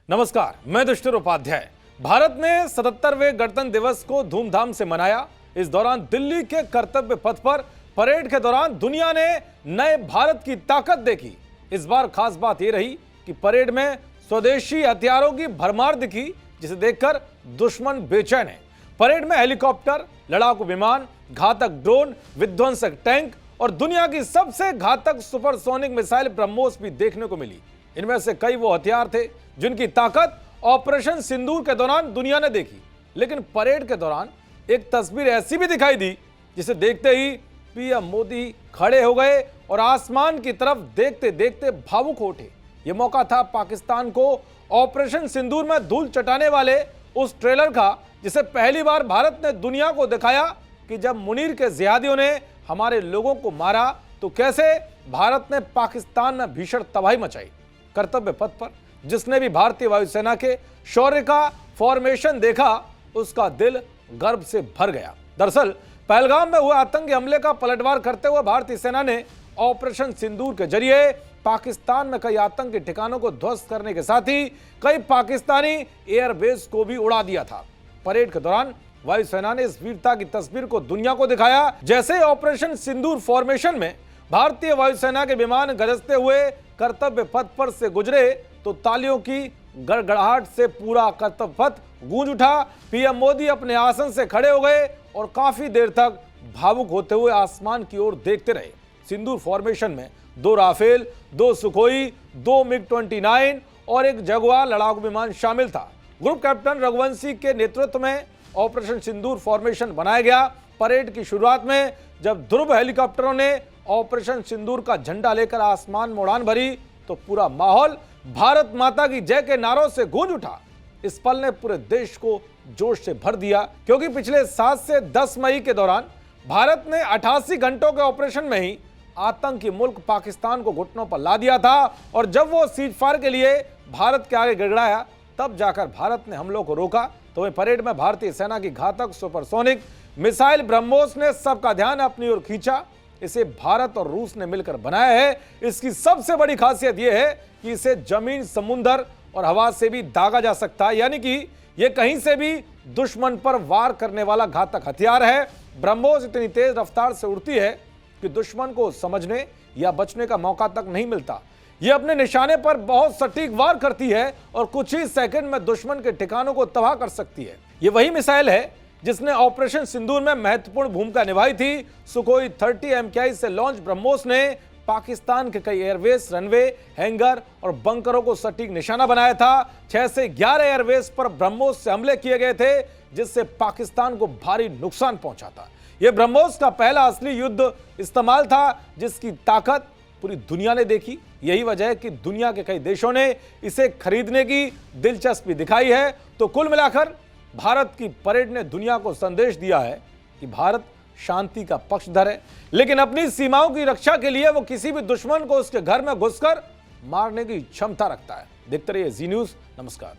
नमस्कार, मैं दुष्टर उपाध्याय। भारत ने 77वें गणतंत्र दिवस को धूमधाम से मनाया। इस दौरान दिल्ली के कर्तव्य पथ पर परेड के दौरान दुनिया ने नए भारत की ताकत देखी। इस बार खास बात यह रही कि परेड में स्वदेशी हथियारों की भरमार दिखी, जिसे देखकर दुश्मन बेचैन है। परेड में हेलीकॉप्टर, लड़ाकू विमान, घातक ड्रोन, विध्वंसक टैंक और दुनिया की सबसे घातक सुपरसोनिक मिसाइल ब्रह्मोस भी देखने को मिली। इनमें से कई वो हथियार थे जिनकी ताकत ऑपरेशन सिंदूर के दौरान दुनिया ने देखी। लेकिन परेड के दौरान एक तस्वीर ऐसी भी दिखाई दी जिसे देखते ही पीएम मोदी खड़े हो गए और आसमान की तरफ देखते देखते भावुक हो उठे। यह मौका था पाकिस्तान को ऑपरेशन सिंदूर में धूल चटाने वाले उस ट्रेलर का, जिसे पहली बार भारत ने दुनिया को दिखाया कि जब मुनीर के जिहादियों ने हमारे लोगों को मारा तो कैसे भारत ने पाकिस्तान में भीषण तबाही मचाई। कर्तव्य पथ पर जिसने भी भारतीय वायुसेना के शौर्य का फॉर्मेशन देखा, उसका दिल गर्व से भर गया। दरअसल पहलगाम में हुए आतंकी हमले का पलटवार करते हुए भारतीय सेना ने ऑपरेशन सिंदूर के जरिए पाकिस्तान में कई आतंकी ठिकानों को ध्वस्त करने के साथ ही कई पाकिस्तानी एयरबेस को भी उड़ा दिया था। परेड के दौरान वायुसेना ने इस वीरता की तस्वीर को दुनिया को दिखाया। जैसे ऑपरेशन सिंदूर फॉर्मेशन में भारतीय वायुसेना के विमान गरजते हुए कर्तव्य पथ पर से गुजरे तो तालियों की गड़गड़ाहट से पूरा कर्तव्य पथ गूंज उठा। पीएम मोदी अपने आसन से खड़े हो गए और काफी देर तक भावुक होते हुए आसमान की ओर देखते रहे। सिंदूर फॉर्मेशन में 2 राफेल, 2 सुखोई, 2 MiG-29 और एक जगुआर लड़ाकू विमान शामिल था। ग्रुप कैप्टन रघुवंशी के नेतृत्व में ऑपरेशन सिंदूर फॉर्मेशन बनाया गया। परेड की शुरुआत में जब ध्रुव हेलीकॉप्टरों ने ऑपरेशन सिंदूर का झंडा लेकर आसमान में उड़ान भरी तो पूरा माहौल भारत माता की जय के नारों से गूंज उठा। इस पल ने पूरे देश को जोश से भर दिया, क्योंकि पिछले 7 से 10 मई के दौरान भारत ने 88 घंटों के ऑपरेशन में ही आतंकी मुल्क पाकिस्तान को घुटनों पर ला दिया था। और जब वो सीज फायर के लिए भारत के आगे गिड़गिड़ाया, तब जाकर भारत ने हमलों को रोका। तो वहीं परेड में भारतीय सेना की घातक सुपरसोनिक मिसाइल ब्रह्मोस ने सबका ध्यान अपनी ओर खींचा। इसे भारत और रूस ने मिलकर बनाया है। इसकी सबसे बड़ी खासियत यह है कि इसे जमीन, समुद्र और हवा से भी दागा जा सकता है, यानी कि यह कहीं से भी दुश्मन पर वार करने वाला घातक हथियार है। ब्रह्मोस इतनी तेज रफ्तार से उड़ती है कि दुश्मन को समझने या बचने का मौका तक नहीं मिलता। यह अपने निशाने पर बहुत सटीक वार करती है और कुछ ही सेकंड में दुश्मन के ठिकानों को तबाह कर सकती है। यह वही मिसाइल है जिसने ऑपरेशन सिंदूर में महत्वपूर्ण भूमिका निभाई थी। सुखोई 30 MKI से लॉन्च ब्रह्मोस ने पाकिस्तान के कई एयरबेस, रनवे, हैंगर और बंकरों को सटीक निशाना बनाया था। 6 से 11 एयरबेस पर ब्रह्मोस से हमले किए गए थे, जिससे पाकिस्तान को भारी नुकसान पहुंचा था। यह ब्रह्मोस का पहला असली युद्ध इस्तेमाल था, जिसकी ताकत पूरी दुनिया ने देखी। यही वजह है कि दुनिया के कई देशों ने इसे खरीदने की दिलचस्पी दिखाई है। तो कुल मिलाकर भारत की परेड ने दुनिया को संदेश दिया है कि भारत शांति का पक्षधर है, लेकिन अपनी सीमाओं की रक्षा के लिए वो किसी भी दुश्मन को उसके घर में घुसकर मारने की क्षमता रखता है। देखते रहिए जी न्यूज़। नमस्कार।